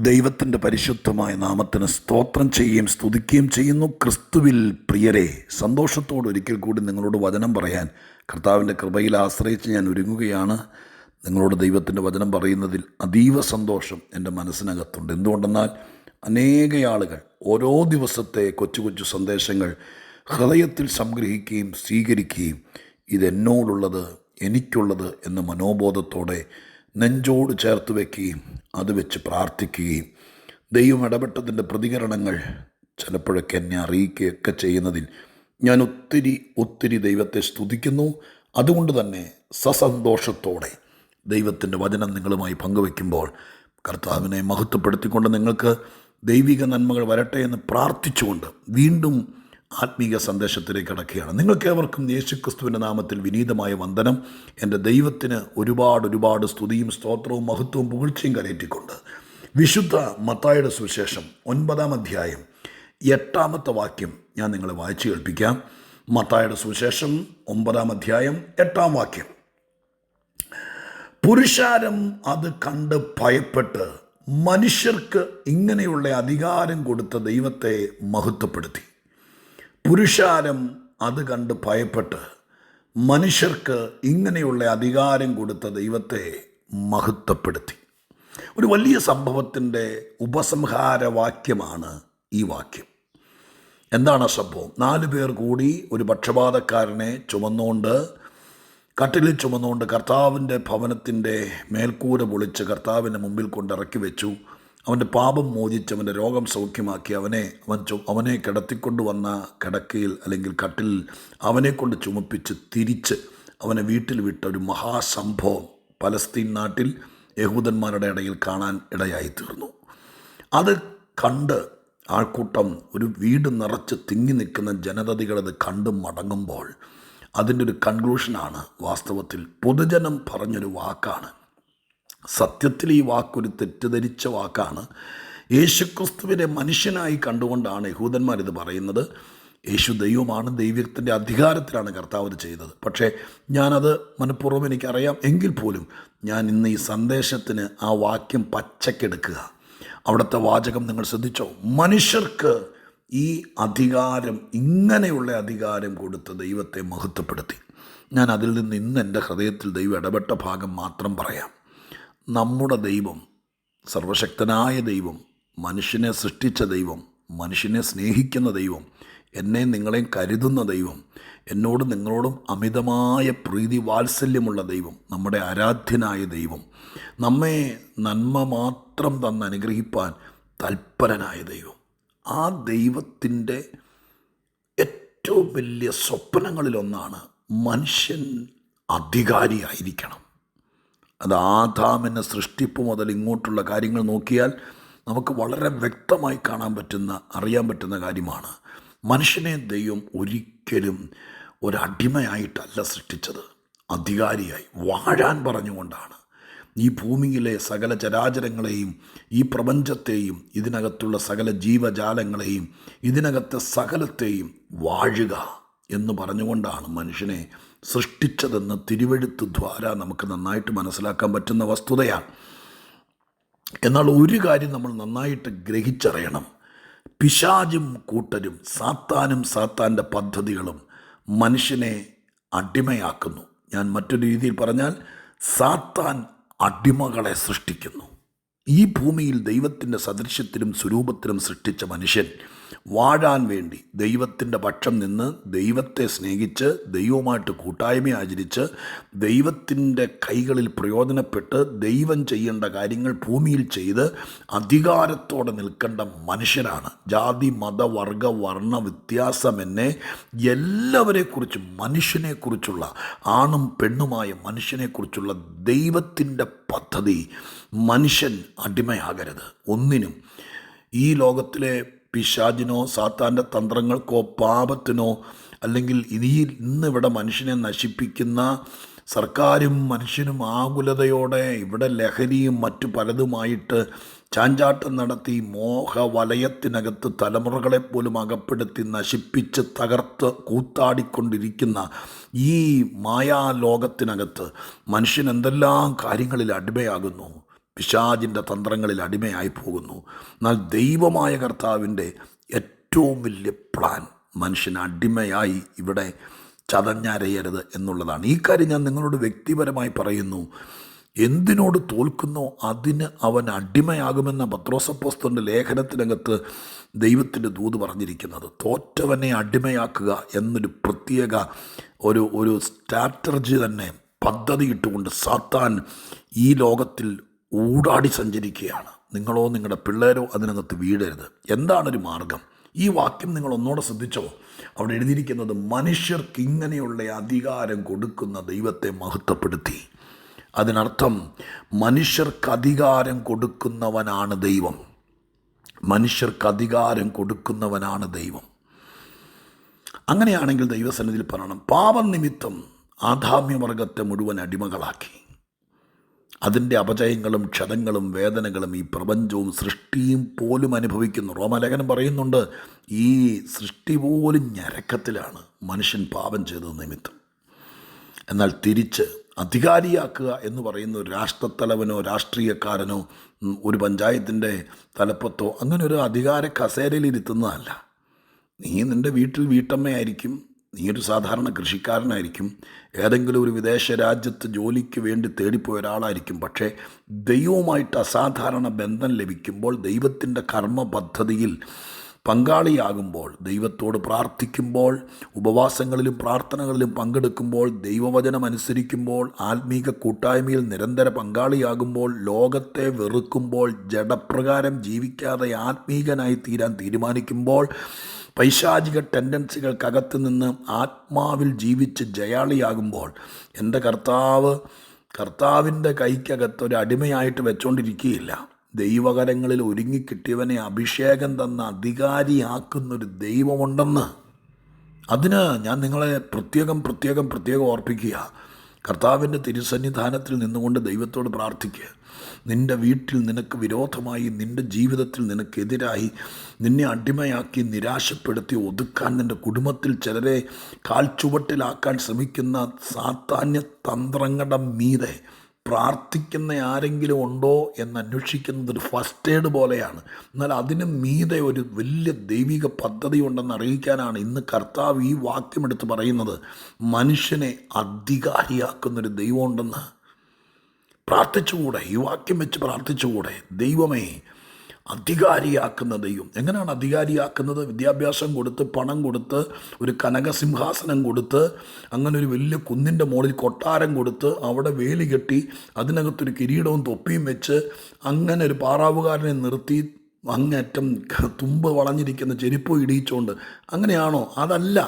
ദൈവത്തിൻ്റെ പരിശുദ്ധമായ നാമത്തിന് സ്തോത്രം ചെയ്യുകയും സ്തുതിക്കുകയും ചെയ്യുന്നു. ക്രിസ്തുവിൽ പ്രിയരെ, സന്തോഷത്തോടെ ഒരിക്കൽ കൂടി നിങ്ങളോട് വചനം പറയാൻ കർത്താവിൻ്റെ കൃപയിൽ ആശ്രയിച്ച് ഞാൻ ഒരുങ്ങുകയാണ്. നിങ്ങളോട് ദൈവത്തിൻ്റെ വചനം പറയുന്നതിൽ അതീവ സന്തോഷം എൻ്റെ മനസ്സിനകത്തുണ്ട്. എന്തുകൊണ്ടെന്നാൽ അനേക ആളുകൾ ഓരോ ദിവസത്തെ കൊച്ചു കൊച്ചു സന്ദേശങ്ങൾ ഹൃദയത്തിൽ സംഗ്രഹിക്കുകയും സ്വീകരിക്കുകയും ഇതെന്നോടുള്ളത്, എനിക്കുള്ളത് എന്ന മനോബോധത്തോടെ നെഞ്ചോട് ചേർത്ത് വയ്ക്കുകയും അത് വെച്ച് പ്രാർത്ഥിക്കുകയും ദൈവം ഇടപെട്ടതിൻ്റെ പ്രതികരണങ്ങൾ ചിലപ്പോഴൊക്കെ എന്നെ അറിയിക്കുകയൊക്കെ ചെയ്യുന്നതിൽ ഞാൻ ഒത്തിരി ദൈവത്തെ സ്തുതിക്കുന്നു. അതുകൊണ്ട് തന്നെ സസന്തോഷത്തോടെ ദൈവത്തിൻ്റെ വചനം നിങ്ങളുമായി പങ്കുവയ്ക്കുമ്പോൾ കർത്താവിനെ മഹത്വപ്പെടുത്തിക്കൊണ്ട് നിങ്ങൾക്ക് ദൈവിക നന്മകൾ വരട്ടെ എന്ന് പ്രാർത്ഥിച്ചുകൊണ്ട് വീണ്ടും ആത്മീക സന്ദേശത്തിലേക്ക് കടക്കുകയാണ്. നിങ്ങൾക്കേവർക്കും യേശുക്രിസ്തുവിൻ്റെ നാമത്തിൽ വിനീതമായ വന്ദനം. എൻ്റെ ദൈവത്തിന് ഒരുപാട് സ്തുതിയും സ്തോത്രവും മഹത്വവും പുകഴ്ചയും കരയറ്റിക്കൊണ്ട് വിശുദ്ധ മത്തായിയുടെ സുവിശേഷം 9-ാം അധ്യായം 8-ാമത്തെ വാക്യം ഞാൻ നിങ്ങളെ വായിച്ചു കേൾപ്പിക്കാം. മത്തായിയുടെ സുവിശേഷം 9-ാം അധ്യായം 8-ാം വാക്യം. പുരുഷാരം അത് കണ്ട് ഭയപ്പെട്ട് മനുഷ്യർക്ക് ഇങ്ങനെയുള്ള അധികാരം കൊടുത്ത ദൈവത്തെ മഹത്വപ്പെടുത്തി. പുരുഷാരം അത് കണ്ട് ഭയപ്പെട്ട് മനുഷ്യർക്ക് ഇങ്ങനെയുള്ള അധികാരം കൊടുത്ത ദൈവത്തെ മഹത്വപ്പെടുത്തി. ഒരു വലിയ സംഭവത്തിൻ്റെ ഉപസംഹാര വാക്യമാണ് ഈ വാക്യം. എന്താണ് ആ സംഭവം? 4 പേർ കൂടി ഒരു പക്ഷപാതക്കാരനെ കട്ടിലിൽ ചുമന്നുകൊണ്ട് കർത്താവിൻ്റെ ഭവനത്തിൻ്റെ മേൽക്കൂര പൊളിച്ച് കർത്താവിൻ്റെ മുമ്പിൽ കൊണ്ടിറക്കി വെച്ചു. അവൻ്റെ പാപം മോചിച്ച് അവൻ്റെ രോഗം സൗഖ്യമാക്കി അവനെ കിടത്തിക്കൊണ്ട് വന്ന കിടക്കയിൽ അല്ലെങ്കിൽ കട്ടിൽ അവനെ കൊണ്ട് ചുമപ്പിച്ച് തിരിച്ച് അവനെ വീട്ടിൽ വിട്ട ഒരു മഹാസംഭവം പലസ്തീൻ നാട്ടിൽ യഹൂദന്മാരുടെ ഇടയിൽ കാണാൻ ഇടയായി തീർന്നു. അത് കണ്ട് ആൾക്കൂട്ടം, ഒരു വീട് നിറച്ച് തിങ്ങി നിൽക്കുന്ന ജനതകളത് കണ്ട് മടങ്ങുമ്പോൾ അതിൻ്റെ ഒരു കൺക്ലൂഷനാണ് വാസ്തവത്തിൽ പൊതുജനം പറഞ്ഞൊരു വാക്കാണ്. സത്യത്തിൽ ഈ വാക്കൊരു തെറ്റിദ്ധരിച്ച വാക്കാണ്. യേശുക്രിസ്തുവിനെ മനുഷ്യനായി കണ്ടുകൊണ്ടാണ് യഹൂദന്മാരിത് പറയുന്നത്. യേശു ദൈവമാണ്, ദൈവത്തിൻ്റെ അധികാരത്തിലാണ് കർത്താവ് ഇത് ചെയ്തത്. പക്ഷേ ഞാനത് മനഃപൂർവ്വം എനിക്കറിയാം, എങ്കിൽ പോലും ഞാൻ ഇന്ന് ഈ സന്ദേശത്തിന് ആ വാക്യം പച്ചക്കെടുക്കുക. അവിടുത്തെ വാചകം നിങ്ങൾ ശ്രദ്ധിച്ചോ? മനുഷ്യർക്ക് ഈ അധികാരം, ഇങ്ങനെയുള്ള അധികാരം കൊടുത്ത ദൈവത്തെ മഹത്വപ്പെടുത്തി. ഞാൻ അതിൽ നിന്ന് ഇന്ന് എൻ്റെ ഹൃദയത്തിൽ ദൈവം ഇടപെട്ട ഭാഗം മാത്രം പറയാം. നമ്മുടെ ദൈവം, സർവശക്തനായ ദൈവം, മനുഷ്യനെ സൃഷ്ടിച്ച ദൈവം, മനുഷ്യനെ സ്നേഹിക്കുന്ന ദൈവം, എന്നെ നിങ്ങളെയും കരുതുന്ന ദൈവം, എന്നോടും നിങ്ങളോടും അമിതമായ പ്രീതി വാത്സല്യമുള്ള ദൈവം, നമ്മുടെ ആരാധ്യനായ ദൈവം, നമ്മെ നന്മ മാത്രം തന്ന് അനുഗ്രഹിപ്പാൻ തൽപരനായ ദൈവം, ആ ദൈവത്തിൻ്റെ ഏറ്റവും വലിയ സ്വപ്നങ്ങളിലൊന്നാണ് മനുഷ്യൻ അധികാരിയായിരിക്കണം. അത് ആദാമിൻ്റെ സൃഷ്ടിപ്പ് മുതൽ ഇങ്ങോട്ടുള്ള കാര്യങ്ങൾ നോക്കിയാൽ നമുക്ക് വളരെ വ്യക്തമായി അറിയാൻ പറ്റുന്ന കാര്യമാണ്. മനുഷ്യനെ ദൈവം ഒരിക്കലും ഒരടിമയായിട്ടല്ല സൃഷ്ടിച്ചത്, അധികാരിയായി വാഴാൻ പറഞ്ഞുകൊണ്ടാണ്. ഈ ഭൂമിയിലെ സകല ചരാചരങ്ങളെയും, ഈ പ്രപഞ്ചത്തെയും, ഇതിനകത്തുള്ള സകല ജീവജാലങ്ങളെയും, ഇതിനകത്തെ സകലത്തെയും വാഴുക എന്ന് പറഞ്ഞുകൊണ്ടാണ് മനുഷ്യനെ സൃഷ്ടിച്ചതെന്ന് തിരുവെഴുത്ത് ദ്വാര നമുക്ക് നന്നായിട്ട് മനസ്സിലാക്കാൻ പറ്റുന്ന വസ്തുതയാണ്. എന്നാൽ ഒരു കാര്യം നമ്മൾ നന്നായിട്ട് ഗ്രഹിച്ചറിയണം. പിശാചും കൂട്ടരും, സാത്താൻ്റെ പദ്ധതികളും മനുഷ്യനെ അടിമയാക്കുന്നു. ഞാൻ മറ്റൊരു രീതിയിൽ പറഞ്ഞാൽ, സാത്താൻ അടിമകളെ സൃഷ്ടിക്കുന്നു. ഈ ഭൂമിയിൽ ദൈവത്തിൻ്റെ സദൃശ്യത്തിലും സ്വരൂപത്തിലും സൃഷ്ടിച്ച മനുഷ്യൻ വാഴാൻ വേണ്ടി ദൈവത്തിൻ്റെ പക്ഷം നിന്ന്, ദൈവത്തെ സ്നേഹിച്ച്, ദൈവവുമായിട്ട് കൂട്ടായ്മ ആചരിച്ച്, ദൈവത്തിൻ്റെ കൈകളിൽ പ്രയോജനപ്പെട്ട് ദൈവം ചെയ്യേണ്ട കാര്യങ്ങൾ ഭൂമിയിൽ ചെയ്ത് അധികാരത്തോടെ നിൽക്കേണ്ട മനുഷ്യരാണ്. ജാതി, മത, വർഗ, വർണ്ണ വ്യത്യാസമെന്നെ എല്ലാവരെക്കുറിച്ചും, മനുഷ്യനെക്കുറിച്ചുള്ള, ആണും പെണ്ണുമായ മനുഷ്യനെക്കുറിച്ചുള്ള ദൈവത്തിൻ്റെ പദ്ധതി, മനുഷ്യൻ അടിമയാകരുത് ഒന്നിനും. ഈ ലോകത്തിലെ പിശാചിനോ സാത്താൻ്റെ തന്ത്രങ്ങൾക്കോ പാപത്തിനോ, അല്ലെങ്കിൽ ഇന്നിവിടെ മനുഷ്യനെ നശിപ്പിക്കുന്ന സർക്കാരും മനുഷ്യനും ആകുലതയോടെ ഇവിടെ ലഹരിയും മറ്റു പലതുമായിട്ട് ചാഞ്ചാട്ടം നടത്തി മോഹവലയത്തിനകത്ത് തലമുറകളെപ്പോലും അകപ്പെടുത്തി നശിപ്പിച്ച് തകർത്ത് കൂത്താടിക്കൊണ്ടിരിക്കുന്ന ഈ മായാലോകത്തിനകത്ത് മനുഷ്യൻ എന്തെല്ലാം കാര്യങ്ങളിൽ അടിമയാകുന്നു. പിശാചിൻ്റെ തന്ത്രങ്ങളിൽ അടിമയായി പോകുന്നു. എന്നാൽ ദൈവമായ കർത്താവിൻ്റെ ഏറ്റവും വലിയ പ്ലാൻ മനുഷ്യൻ അടിമയായി ഇവിടെ ചതഞ്ഞരയരുത് എന്നുള്ളതാണ്. ഈ കാര്യം ഞാൻ നിങ്ങളോട് വ്യക്തിപരമായി പറയുന്നു. എന്തിനോട് തോൽക്കുന്നോ അതിന് അവൻ അടിമയാകുമെന്ന പത്രോസപ്പോസ്തലൻ്റെ ലേഖനത്തിനകത്ത് ദൈവത്തിൻ്റെ ദൂത് പറഞ്ഞിരിക്കുന്നത്. തോറ്റവനെ അടിമയാക്കുക എന്നൊരു പ്രത്യേക ഒരു സ്ട്രാറ്റജി തന്നെ പദ്ധതി ഇട്ടുകൊണ്ട് സാത്താൻ ഈ ലോകത്തിൽ ഊടാടി സഞ്ചരിക്കുകയാണ്. നിങ്ങളോ നിങ്ങളുടെ പിള്ളേരോ അതിനകത്ത് വീഴരുത്. എന്താണൊരു മാർഗം? ഈ വാക്യം നിങ്ങൾ ഒന്നുകൂടെ ശ്രദ്ധിച്ചോ. അവിടെ എഴുതിയിരിക്കുന്നത് മനുഷ്യർക്ക് ഇങ്ങനെയുള്ള അധികാരം കൊടുക്കുന്ന ദൈവത്തെ മഹത്വപ്പെടുത്തി. അതിനർത്ഥം മനുഷ്യർക്ക് അധികാരം കൊടുക്കുന്നവനാണ് ദൈവം. മനുഷ്യർക്ക് അധികാരം കൊടുക്കുന്നവനാണ് ദൈവം. അങ്ങനെയാണെങ്കിൽ ദൈവസന്നിധിയിൽ പറയണം, പാപം നിമിത്തം ആദാമ്യവർഗത്തെ മുഴുവൻ അടിമകളാക്കി. അതിൻ്റെ അപജയങ്ങളും ക്ഷതങ്ങളും വേദനകളും ഈ പ്രപഞ്ചവും സൃഷ്ടിയും പോലും അനുഭവിക്കുന്നു. റോമാലേഖനം പറയുന്നുണ്ട്, ഈ സൃഷ്ടി പോലും ഞരക്കത്തിലാണ് മനുഷ്യൻ പാപം ചെയ്തത് നിമിത്തം. എന്നാൽ തിരിച്ച് അധികാരിയാക്കുക എന്ന് പറയുന്ന ഒരു രാഷ്ട്രത്തലവനോ രാഷ്ട്രീയക്കാരനോ ഒരു പഞ്ചായത്തിൻ്റെ തലപ്പത്തോ അങ്ങനെ ഒരു അധികാര കസേരയിൽ ഇരുത്തുന്നതല്ല. നീ നിൻ്റെ വീട്ടിൽ വീട്ടമ്മയായിരിക്കും, നീ ഒരു സാധാരണ കൃഷിക്കാരനായിരിക്കും, ഏതെങ്കിലും ഒരു വിദേശ രാജ്യത്ത് ജോലിക്ക് വേണ്ടി തേടിപ്പോയ ഒരാളായിരിക്കും. പക്ഷേ ദൈവവുമായിട്ട് അസാധാരണ ബന്ധം ലഭിക്കുമ്പോൾ, ദൈവത്തിൻ്റെ കർമ്മ പദ്ധതിയിൽ പങ്കാളിയാകുമ്പോൾ, ദൈവത്തോട് പ്രാർത്ഥിക്കുമ്പോൾ, ഉപവാസങ്ങളിലും പ്രാർത്ഥനകളിലും പങ്കെടുക്കുമ്പോൾ, ദൈവവചനം അനുസരിക്കുമ്പോൾ, ആത്മീക കൂട്ടായ്മയിൽ നിരന്തര പങ്കാളിയാകുമ്പോൾ, ലോകത്തെ വെറുക്കുമ്പോൾ, ജഡപ്രകാരം ജീവിക്കാതെ ആത്മീകനായി തീരാൻ തീരുമാനിക്കുമ്പോൾ, പൈശാചിക ടെൻഡൻസികൾക്കകത്ത് നിന്ന് ആത്മാവിൽ ജീവിച്ച് ജയാളിയാകുമ്പോൾ, എൻ്റെ കർത്താവിൻ്റെ കൈക്കകത്ത് ഒരു അടിമയായിട്ട് വെച്ചുകൊണ്ടിരിക്കുകയില്ല. ദൈവകരങ്ങളിൽ ഒരുങ്ങിക്കിട്ടിയവനെ അഭിഷേകം തന്ന അധികാരിയാക്കുന്നൊരു ദൈവമുണ്ടെന്ന്. അതിന് ഞാൻ നിങ്ങളെ പ്രത്യേകം ഓർപ്പിക്കുക. കർത്താവിൻ്റെ തിരുസന്നിധാനത്തിൽ നിന്നുകൊണ്ട് ദൈവത്തോട് പ്രാർത്ഥിക്കുക. നിൻ്റെ വീട്ടിൽ നിനക്ക് വിരോധമായി, നിൻ്റെ ജീവിതത്തിൽ നിനക്കെതിരായി, നിന്നെ അടിമയാക്കി നിരാശപ്പെടുത്തി ഒതുക്കാൻ, നിൻ്റെ കുടുംബത്തിൽ ചിലരെ കാൽച്ചുവട്ടിലാക്കാൻ ശ്രമിക്കുന്ന സാത്താന്യ തന്ത്രങ്ങളുടെ മീതെ പ്രാർത്ഥിക്കുന്ന ആരെങ്കിലും ഉണ്ടോ എന്ന് അന്വേഷിക്കുന്നത് ഒരു ഫസ്റ്റ് എയ്ഡ് പോലെയാണ്. എന്നാൽ അതിന് മീതെ ഒരു വലിയ ദൈവിക പദ്ധതി ഉണ്ടെന്ന് അറിയിക്കാനാണ് ഇന്ന് കർത്താവ് ഈ വാക്യമെടുത്ത് പറയുന്നത്. മനുഷ്യനെ അധികാരിയാക്കുന്നൊരു ദൈവമുണ്ടെന്ന് പ്രാർത്ഥിച്ചുകൂടെ? ഈ വാക്യം വെച്ച് പ്രാർത്ഥിച്ചുകൂടെ? ദൈവമേ, അധികാരിയാക്കുന്ന ദൈവം. എങ്ങനെയാണ് അധികാരിയാക്കുന്നത്? വിദ്യാഭ്യാസം കൊടുത്ത്, പണം കൊടുത്ത്, ഒരു കനകസിംഹാസനം കൊടുത്ത്, അങ്ങനെ ഒരു വലിയ കുന്നിൻ്റെ മുകളിൽ കൊട്ടാരം കൊടുത്ത്, അവിടെ വേലി കെട്ടി, അതിനകത്തൊരു കിരീടവും തൊപ്പിയും വെച്ച്, അങ്ങനെ ഒരു പാറാവുകാരനെ നിർത്തി, അങ്ങേറ്റം തുമ്പ് വളഞ്ഞിരിക്കുന്ന ചെരുപ്പ് ഇടിയിച്ചുകൊണ്ട്, അങ്ങനെയാണോ? അതല്ല.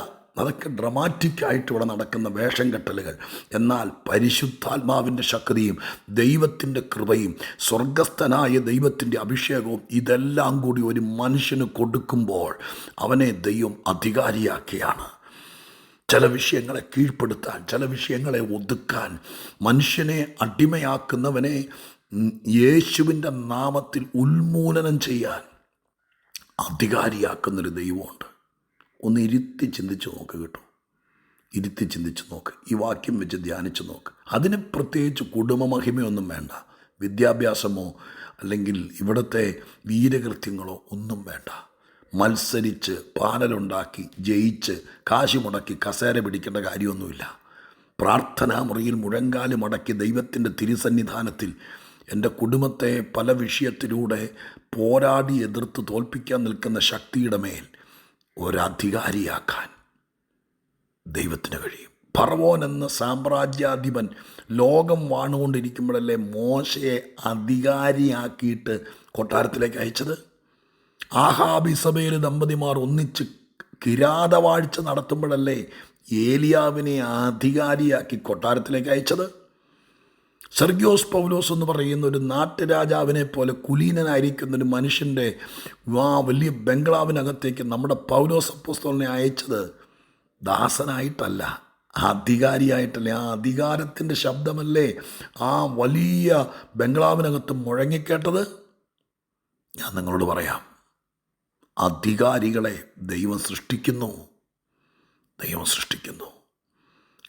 അതൊക്കെ ഡ്രമാറ്റിക്കായിട്ട് ഇവിടെ നടക്കുന്ന വേഷം കെട്ടലുകൾ. എന്നാൽ പരിശുദ്ധാത്മാവിൻ്റെ ശക്തിയും ദൈവത്തിൻ്റെ കൃപയും സ്വർഗസ്ഥനായ ദൈവത്തിൻ്റെ അഭിഷേകവും ഇതെല്ലാം കൂടി ഒരു മനുഷ്യന് കൊടുക്കുമ്പോൾ അവനെ ദൈവം അധികാരിയാക്കിയാണ്. ചില വിഷയങ്ങളെ കീഴ്പ്പെടുത്താൻ, ചില വിഷയങ്ങളെ ഒതുക്കാൻ, മനുഷ്യനെ അടിമയാക്കുന്നവനെ യേശുവിൻ്റെ നാമത്തിൽ ഉന്മൂലനം ചെയ്യാൻ അധികാരിയാക്കുന്നൊരു ദൈവമുണ്ട്. ഒന്ന് ഇരുത്തി ചിന്തിച്ച് നോക്ക് കേട്ടോ. ഇരുത്തി ചിന്തിച്ച് നോക്ക്. ഈ വാക്യം വെച്ച് ധ്യാനിച്ച് നോക്ക്. അതിന് പ്രത്യേകിച്ച് കുടുംബമഹിമയൊന്നും വേണ്ട, വിദ്യാഭ്യാസമോ അല്ലെങ്കിൽ ഇവിടുത്തെ വീരകൃത്യങ്ങളോ ഒന്നും വേണ്ട. മത്സരിച്ച് പാനലുണ്ടാക്കി ജയിച്ച് കാശ് മുടക്കി കസേര പിടിക്കേണ്ട കാര്യമൊന്നുമില്ല. പ്രാർത്ഥനാ മുറിയിൽ മുഴങ്കാല് മടക്കി ദൈവത്തിൻ്റെ തിരുസന്നിധാനത്തിൽ എൻ്റെ കുടുംബത്തെ പല വിഷയത്തിലൂടെ പോരാടി എതിർത്ത് തോൽപ്പിക്കാൻ നിൽക്കുന്ന ശക്തിയുടെ മേൽ ഒരധികാരിയാക്കാൻ ദൈവത്തിന് കഴിയും. ഫറവോൻ എന്ന സാമ്രാജ്യാധിപൻ ലോകം വാണുകൊണ്ടിരിക്കുമ്പോഴല്ലേ മോശയെ അധികാരിയാക്കിയിട്ട് കൊട്ടാരത്തിലേക്ക് അയച്ചത്? ആഹാബ് ഇസബേൽ ദമ്പതിമാർ ഒന്നിച്ച് കിരാതവാഴ്ച നടത്തുമ്പോഴല്ലേ ഏലിയാവിനെ അധികാരിയാക്കി കൊട്ടാരത്തിലേക്ക് അയച്ചത്? സെർഗ്യോസ് പൗലോസ് എന്ന് പറയുന്ന ഒരു നാട്ടുരാജാവിനെ പോലെ കുലീനനായിരിക്കുന്നൊരു മനുഷ്യൻ്റെ വലിയ ബംഗ്ലാവിനകത്തേക്ക് നമ്മുടെ പൗലോസ് അപ്പോസ്തലനെ അയച്ചത് ദാസനായിട്ടല്ല, അധികാരിയായിട്ടല്ലേ. ആ അധികാരത്തിൻ്റെ ശബ്ദമല്ലേ ആ വലിയ ബംഗ്ലാവിനകത്ത് മുഴങ്ങിക്കേട്ടത്? ഞാൻ നിങ്ങളോട് പറയാം, അധികാരികളെ ദൈവം സൃഷ്ടിക്കുന്നു.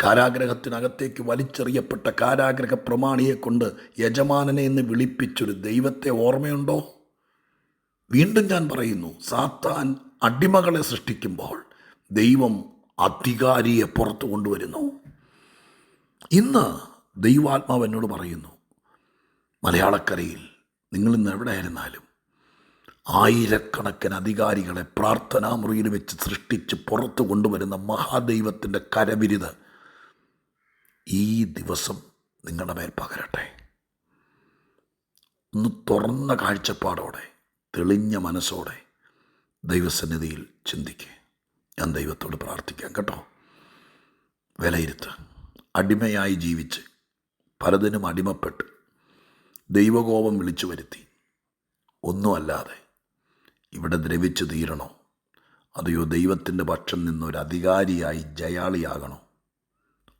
കാരാഗ്രഹത്തിനകത്തേക്ക് വലിച്ചെറിയപ്പെട്ട കാരാഗ്രഹ പ്രമാണിയെ കൊണ്ട് യജമാനനെ എന്ന് വിളിപ്പിച്ചൊരു ദൈവത്തെ ഓർമ്മയുണ്ടോ? വീണ്ടും ഞാൻ പറയുന്നു, സാത്താൻ അടിമകളെ സൃഷ്ടിക്കുമ്പോൾ ദൈവം അധികാരിയെ പുറത്തു കൊണ്ടുവരുന്നു. ഇന്ന് ദൈവാത്മാവ് എന്നോട് പറയുന്നു, മലയാളക്കരയിൽ നിങ്ങളിന്ന് എവിടെയായിരുന്നാലും ആയിരക്കണക്കിന് അധികാരികളെ പ്രാർത്ഥനാ മുറിയിൽ വെച്ച് സൃഷ്ടിച്ച് പുറത്തു കൊണ്ടുവരുന്ന മഹാദൈവത്തിൻ്റെ കരവിരുത് ഈ ദിവസം നിങ്ങളുടെ മേൽ പകരട്ടെ. ഒന്ന് തുറന്ന കാഴ്ചപ്പാടോടെ, തെളിഞ്ഞ മനസ്സോടെ ദൈവസന്നിധിയിൽ ചിന്തിക്കുക. ഞാൻ ദൈവത്തോട് പ്രാർത്ഥിക്കാം കേട്ടോ. വിലയിരുത്ത്. അടിമയായി ജീവിച്ച് പലതിനും അടിമപ്പെട്ട് ദൈവകോപം വിളിച്ചു വരുത്തി ഒന്നുമല്ലാതെ ഇവിടെ ദ്രവിച്ച് തീരണോ, അതെയോ ദൈവത്തിൻ്റെ പക്ഷം നിന്നൊരു അധികാരിയായി ജയാളിയാകണോ?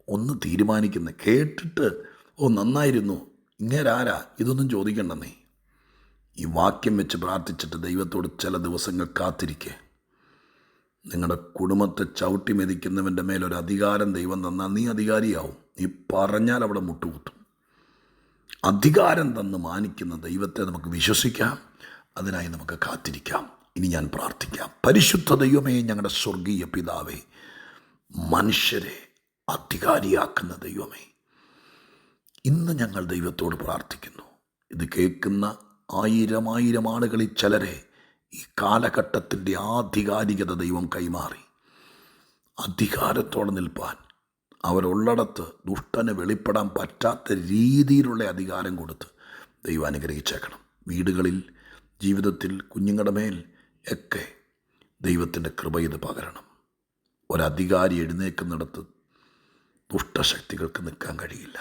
ഒന്ന് തീരുമാനിക്കുന്ന. കേട്ടിട്ട് നന്നായിരുന്നു, ഇങ്ങേരാരാ, ഇതൊന്നും ചോദിക്കണ്ടെന്നേ. ഈ വാക്യം വെച്ച് പ്രാർത്ഥിച്ചിട്ട് ദൈവത്തോട് ചില ദിവസങ്ങൾ കാത്തിരിക്കുക. നിങ്ങളുടെ കുടുംബത്തെ ചവിട്ടി മെതിക്കുന്നവൻ്റെ മേലൊരു അധികാരം ദൈവം തന്നാൽ നീ അധികാരിയാവും. നീ പറഞ്ഞാൽ അവിടെ മുട്ടുകുത്തും. അധികാരം തന്ന് മാനിക്കുന്ന ദൈവത്തെ നമുക്ക് വിശ്വസിക്കാം. അതിനായി നമുക്ക് കാത്തിരിക്കാം. ഇനി ഞാൻ പ്രാർത്ഥിക്കാം. പരിശുദ്ധ ദൈവമേ, ഞങ്ങളുടെ സ്വർഗീയ പിതാവേ, മനുഷ്യരെ അധികാരിയാക്കുന്ന ദൈവമേ, ഇന്ന് ഞങ്ങൾ ദൈവത്തോട് പ്രാർത്ഥിക്കുന്നു. ഇത് കേൾക്കുന്ന ആയിരം ആളുകളിൽ ചിലരെ ഈ കാലഘട്ടത്തിൻ്റെ ആധികാരികത ദൈവം കൈമാറി അധികാരത്തോടെ നിൽപ്പാൻ, അവരുള്ളിടത്ത് ദുഷ്ടന് വെളിപ്പെടാൻ പറ്റാത്ത രീതിയിലുള്ള അധികാരം കൊടുത്ത് ദൈവം അനുഗ്രഹിച്ചേക്കണം. വീടുകളിൽ, ജീവിതത്തിൽ, കുഞ്ഞുങ്ങളുടെ മേൽ ഒക്കെ ദൈവത്തിൻ്റെ കൃപ ഇത് പകരണം. ഒരധികാരി എഴുന്നേൽക്കുന്നിടത്ത് ദുഷ്ടശക്തികൾക്ക് നിൽക്കാൻ കഴിയില്ല.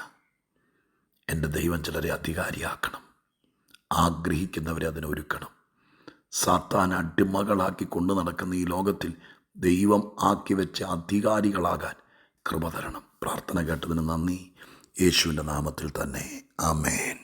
എൻ്റെ ദൈവം ചിലരെ അധികാരിയാക്കണം. ആഗ്രഹിക്കുന്നവരെ അതിനൊരുക്കണം. സാത്താൻ അടിമകളാക്കി കൊണ്ടു നടക്കുന്ന ഈ ലോകത്തിൽ ദൈവം ആക്കി വെച്ച അധികാരികളാകാൻ കൃപ തരണം. പ്രാർത്ഥന കേട്ടതിന് നന്ദി. യേശുവിൻ്റെ നാമത്തിൽ തന്നെ. ആമേൻ.